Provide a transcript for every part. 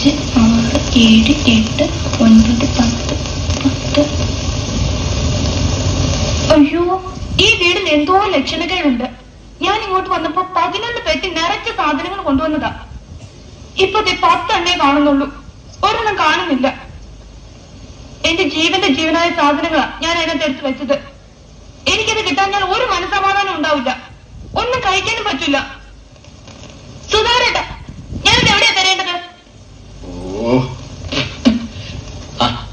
6, 7, 8, 9, 10. അയ്യോ, ഈ വീടിന് എന്തോ ലക്ഷണക്കേടുണ്ട്. ഞാൻ ഇങ്ങോട്ട് വന്നപ്പോ 11 പെട്ടി നിറച്ച സാധനങ്ങൾ കൊണ്ടുവന്നതാ. ഇപ്പൊ 10 എണ്ണേ കാണുന്നുള്ളൂ, ഒരെണ്ണം കാണുന്നില്ല. എന്റെ ജീവന്റെ ജീവനായ സാധനങ്ങളാ ഞാൻ അതിനകത്ത് എടുത്ത് വെച്ചത്. എനിക്കത് കിട്ടാൻ ഞാൻ ഒരു മനസ്സമാധാനം ഉണ്ടാവില്ല, ഒന്നും കഴിക്കാനും പറ്റില്ല. സുധാരേട്ടാ, ഞാനിത് എവിടെയാ തരേണ്ടത്?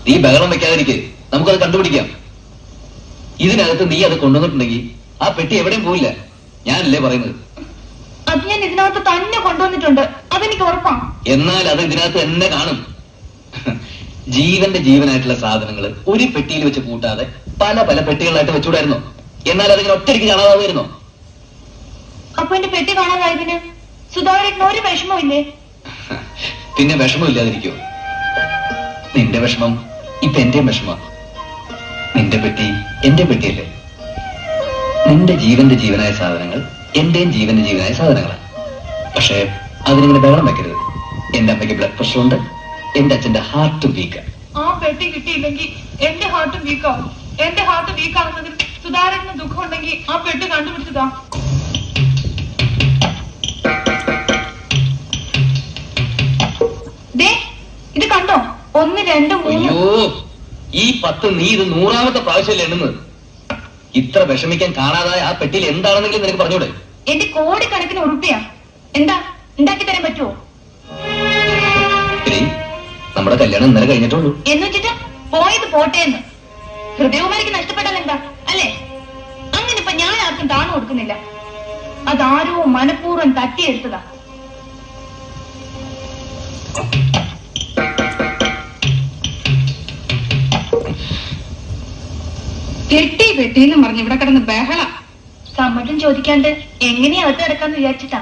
നീ ബഹളം വെക്കാതിരിക്കെ, നമുക്കത് കണ്ടുപിടിക്കാം. ഇതിനകത്ത് നീ അത് കൊണ്ടുവന്നിട്ടുണ്ടെങ്കിൽ ആ പെട്ടി എവിടെയും പോയില്ല. ഞാനല്ലേ പറയുന്നത്. അത് ഞാൻ ഇതിനകത്ത് തന്നെ കൊണ്ടുവന്നിട്ടുണ്ട്, അതെനിക്ക് ഉറപ്പാണ്. എന്നാൽ അത് ഇതിനകത്ത് തന്നെ കാണും. ജീവന്റെ ജീവനായിട്ടുള്ള സാധനങ്ങൾ ഒരു പെട്ടിയിൽ വെച്ച് കൂട്ടാതെ പല പല പെട്ടികളായിട്ട് വെച്ചുകൂടായിരുന്നോ? എന്നാൽ അതിങ്ങനെ ഒറ്റയ്ക്ക് കാണാതാവുമായിരുന്നോ? അപ്പൊ എന്റെ പെട്ടി കാണാതായതിന് സുധാകരന് ഒരു വിഷമമില്ലേ? പിന്നെ വിഷമമില്ലാതിരിക്കോ? നിന്റെ വിഷമം ഇപ്പൊ എന്റെയും വിഷമം. നിന്റെ പെട്ടി എന്റെ പെട്ടിയല്ലേ? നിന്റെ ജീവന്റെ ജീവനായ സാധനങ്ങൾ എന്റെയും ജീവന്റെ ജീവനായ സാധനങ്ങളാണ്. പക്ഷേ അതിനിങ്ങനെ ബഹളം വെക്കരുത്. എന്റെ അമ്മയ്ക്ക് ബ്ലഡ് പ്രഷർ ഉണ്ട്, എന്റെ അച്ഛന്റെ ഹാർട്ട് വീക്ക്. ആ പെട്ടി കിട്ടിയില്ലെങ്കിൽ എന്റെ ഹാർട്ട് വീക്കാവും. എന്റെ ഹാർട്ട് വീക്കാവുന്നതിൽ സുധാകരന് ദുഃഖം ഉണ്ടെങ്കിൽ ആ പെട്ടി കണ്ടുപിടിച്ചതാ. ഇത് കണ്ടോ? 1, 2, 3. അയ്യോ, ഈ 10 നീ ഇത് 100ാമത്തെ പ്രാവശ്യമല്ലേ എണ്ണുന്നത്. ഇത്ര വിഷമിക്കാൻ കാണാതായ ആ പെട്ടിയിൽ എന്താണെന്നെങ്കിലും നിനക്ക് പറഞ്ഞൂടെ? എന്റെ കോടിക്കണക്കിന് ഉറുപ്പിയാ. എന്താ ഉണ്ടാക്കി തരാൻ പറ്റുമോ? നമ്മുടെ കല്യാണം ഇന്നലെ കഴിഞ്ഞിട്ടുള്ളൂ എന്ന് വെച്ചിട്ട് പോയത് പോട്ടെ എന്ന് ഹൃദയവും എനിക്ക് നഷ്ടപ്പെട്ടാൽ എന്താ അല്ലേ? അങ്ങനെ ഇപ്പൊ ഞാൻ ആർക്കും താണു കൊടുക്കുന്നില്ല. അതാരോ മനഃപൂർവ്വം തട്ടിയെടുത്തതാ. പെട്ടി പെട്ടിന്ന് പറഞ്ഞ് ഇവിടെ കിടന്ന് ബഹള. സമ്മതം ചോദിക്കാണ്ട് എങ്ങനെയാ അകത്ത് കിടക്കാന്ന് വിചാരിച്ചിട്ടാ.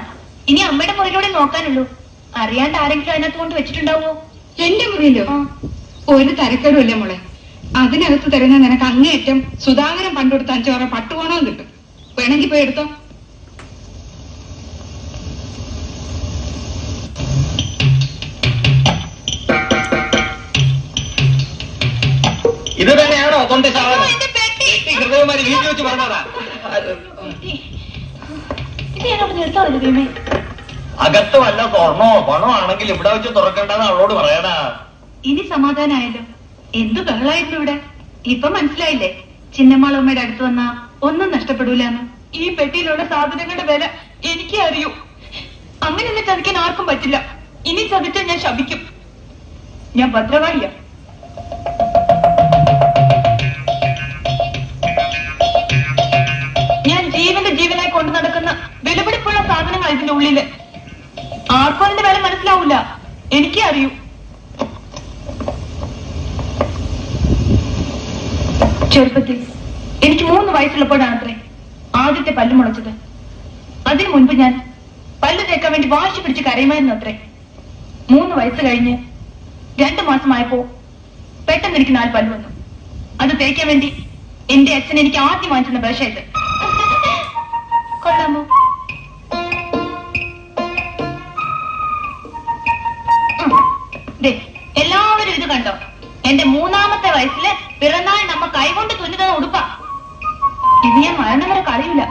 ഇനി അമ്മയുടെ മുറിയിലൂടെ നോക്കാനുള്ളൂ. അറിയാണ്ട് ആരെങ്കിലും അതിനകത്ത് കൊണ്ട് വെച്ചിട്ടുണ്ടാവോ? എന്റെ മുറിയിലോ? ഒരു തരക്കേടുമല്ലേ മോളെ. അതിനകത്ത് തരുന്ന നിനക്ക് അങ്ങേയറ്റം സുധാകരൻ പണ്ടെടുത്ത് 5 പറ പട്ടുകോണവും കിട്ടും. വേണമെങ്കിൽ പോയി എടുത്തോ. ഇത് തന്നെയാണോ തൊണ്ടി സാധനം? ഹൃദയമാരി വീട്ടിൽ വെച്ച് പറഞ്ഞതാ. അകത്ത് വല്ല സ്വർണോ പണോ ആണെങ്കിൽ ഇവിടെ വെച്ച് തുറക്കണ്ടെന്ന് അവളോട് പറയണ. ഇനി സമാധാനായല്ലോ. എന്തു ബഹളായിരുന്നു ഇവിടെ. ഇപ്പൊ മനസ്സിലായില്ലേ ചിന്നമ്മാളമ്മയുടെ അടുത്ത് വന്നാ ഒന്നും നഷ്ടപ്പെടൂലെന്ന്. ഈ പെട്ടിയിലുള്ള സാധനങ്ങളുടെ വില എനിക്കേ അറിയൂ. അങ്ങനെ എന്നെ ചതിക്കാൻ ആർക്കും പറ്റില്ല. ഇനി ചതിച്ചാൽ ഞാൻ ശപിക്കും. ഞാൻ ഭദ്രവാളിയാ. ഞാൻ ജീവന്റെ ജീവനായി കൊണ്ടു നടക്കുന്ന വിലപിടിപ്പുള്ള സാധനങ്ങൾ ഇതിന്റെ ഉള്ളില്. ആർക്കും അതിന്റെ വില മനസ്സിലാവൂല, എനിക്കേ അറിയൂ. ചെറുപ്പത്തിൽ എനിക്ക് 3 വയസ്സുള്ളപ്പോഴാണത്രേ ആദ്യത്തെ പല്ല് മുളച്ചത്. അതിനു മുൻപ് ഞാൻ പല്ല് തേക്കാൻ വേണ്ടി വാശി പിടിച്ച് കരയുമായിരുന്നു അത്രേ. 3 വയസ്സ് കഴിഞ്ഞ് 2 മാസമായപ്പോ പെട്ടെന്ന് എനിക്ക് 4 പല്ല് വന്നു. അത് തേക്കാൻ വേണ്ടി എന്റെ അച്ഛൻ എനിക്ക് ആദ്യം വാങ്ങിച്ചിരുന്ന ബ്രഷ ഇത്. കൊള്ളാമോ? എല്ലാവരും ഇത് കണ്ടോ? എന്റെ 3ാമത്തെ വയസ്സില് പിറന്നാൾ നമ്മ കൈകൊണ്ട് തുന്നുന്ന ഉടുപ്പാ. ഇത് ഞാൻ മരണം വരെ കളയൂല.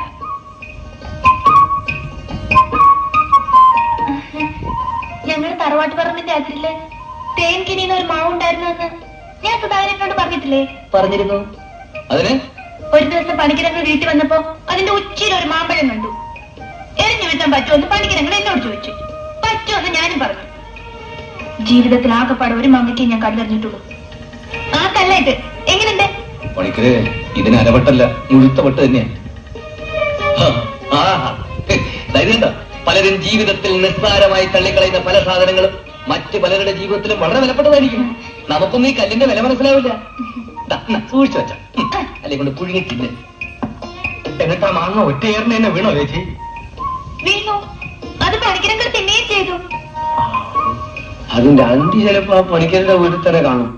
ഞങ്ങളുടെ തറവാട്ട് പറമ്പിന്റെ അതിരില് തേൻകിനിന്ന് ഒരു മാവുണ്ടായിരുന്നു എന്ന് ഞാൻ സുധാകരനോട് പറഞ്ഞിട്ടില്ലേ? പറഞ്ഞിരുന്നു. അതിന് ഒരു ദിവസം പണിക്കിരങ്ങൾ വീട്ടിൽ വന്നപ്പോ അതിന്റെ ഉച്ചയിൽ ഒരു മാമ്പഴം കണ്ടു. എറിഞ്ഞു വീഴ്ത്താൻ പറ്റുമെന്ന് പണിക്കിരങ്ങൾ എന്നോട് ചോദിച്ചു. പറ്റുമെന്ന് ഞാനും പറഞ്ഞു. ജീവിതത്തിൽ ആകെപ്പാടെ ഒരു മാങ്ങയ്ക്ക് ഞാൻ കല്ലെറിഞ്ഞിട്ടുള്ളൂ. ആ കല്ല ഇത് എങ്ങനെയുണ്ട്? പണിക്കരെ ഇതിന് അരവട്ടല്ല, മുഴുത്ത വട്ട് തന്നെയാ. പലരും ജീവിതത്തിൽ നിസ്സാരമായി തള്ളിക്കളയുന്ന പല സാധനങ്ങളും മറ്റു പലരുടെ ജീവിതത്തിലും വളരെ വിലപ്പെട്ടതായിരിക്കും. നമുക്കൊന്നും ഈ കല്ലിന്റെ വില മനസ്സിലാവില്ല. സൂക്ഷിച്ചു വെച്ച അല്ലെ കൊണ്ട് പുഴുങ്ങിട്ടില്ല. എന്നിട്ട് ആ മാങ്ങ ഒറ്റയേറിന് തന്നെ വീണോ ചേച്ചി? വീണു. അത് പണിക്കിരങ്ങൾ തിന്നുകയും ചെയ്തു. അതിന്റെ അന്തി ചിലപ്പോ ആ പണിക്കരുടെ വീട്ടിൽ തന്നെ കാണും.